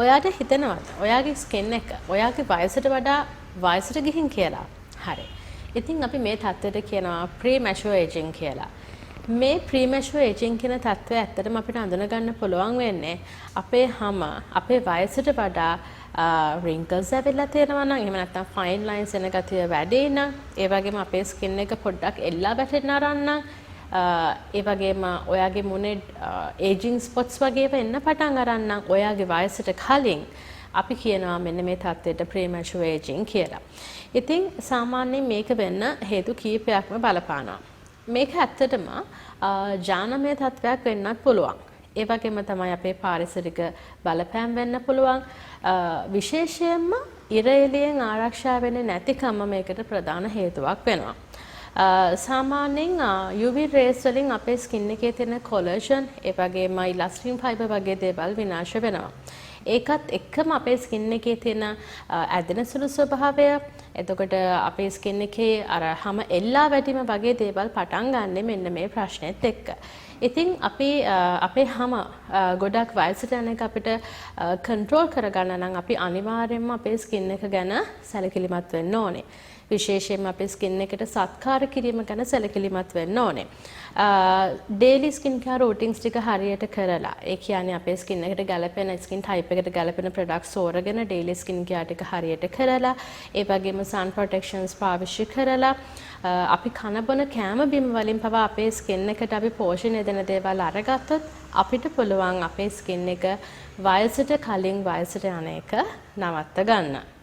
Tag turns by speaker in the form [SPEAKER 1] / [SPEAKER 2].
[SPEAKER 1] ඔයාට හිතනවද ඔයාගේ ස්කින් එක ඔයාගේ වයසට වඩා වයසට ගිහින් කියලා? හරි. ඉතින් අපි මේ තත්ත්වයට කියනවා premature aging කියලා. මේ premature aging කියන තත්ත්වය ඇත්තටම අපිට අඳුන ගන්න පුළුවන් වෙන්නේ අපේ හැම අපේ වයසට වඩා wrinkles ඇවිල්ලා තියෙනවා නම් එහෙම නැත්නම් fine lines එන ගතිය වැඩි නම් ඒ වගේම අපේ skin එක පොඩ්ඩක් එල්ලා වැටෙන්න ආරන්න නම් ඒ වගේම ඔයාගේ මුනේ aging spots වගේ ඒවා එන්න පටන් අරන් නම් ඔයාගේ වයසට කලින් අපි කියනවා මෙන්න මේ තත්ත්වයට premature aging කියලා. ඉතින් සාමාන්‍යයෙන් මේක වෙන්න හේතු කීපයක්ම බලපානවා. මේක ඇත්තටම ජානමය තත්ත්වයක් වෙන්නත් පුළුවන්. ඒ වගේම තමයි අපේ පාරිසරික බලපෑම් වෙන්න පුළුවන්. විශේෂයෙන්ම ඉර එළියෙන් ආරක්ෂා වෙන්නේ නැතිකම මේකට ප්‍රධාන හේතුවක් වෙනවා. සාමාන්‍යයෙන් UV rays වලින් අපේ skin එකේ තියෙන collagen ඒ වගේම elastin fiber වගේ දේවල් විනාශ වෙනවා. ඒකත් එක්කම අපේ skin එකේ තියෙන ඇදෙන සුළු ස්වභාවය එතකොට අපේ skin එකේ අර හැම එල්ලා වැටීම වගේ දේවල් පටන් ගන්නෙ මෙන්න මේ ප්‍රශ්නෙත් එක්ක. ඉතින් අපි අපේ හැම ගොඩක් වයසට යන එක අපිට control කරගන්න නම් අපි අනිවාර්යයෙන්ම අපේ skin එක ගැන සැලකිලිමත් වෙන්න ඕනේ. විශේෂයෙන්ම අපේ skin එකට සත්කාර කිරීම ගැන සැලකිලිමත් වෙන්න ඕනේ. daily skin care routines ටික හරියට කරලා ඒ කියන්නේ අපේ skin එකට ගැලපෙන skin type එකට ගැලපෙන products තෝරගෙන daily skin care ටික හරියට කරලා ඒ වගේම sun protections පාවිච්චි කරලා අපි කන බොන කෑම බිම වලින් පවා අපේ skin එකට අපි පෝෂණය දෙන දේවල් අරගත්තොත් අපිට පුළුවන් අපේ skin එක වයසට කලින් වයසට යන එක නවත්ත ගන්න.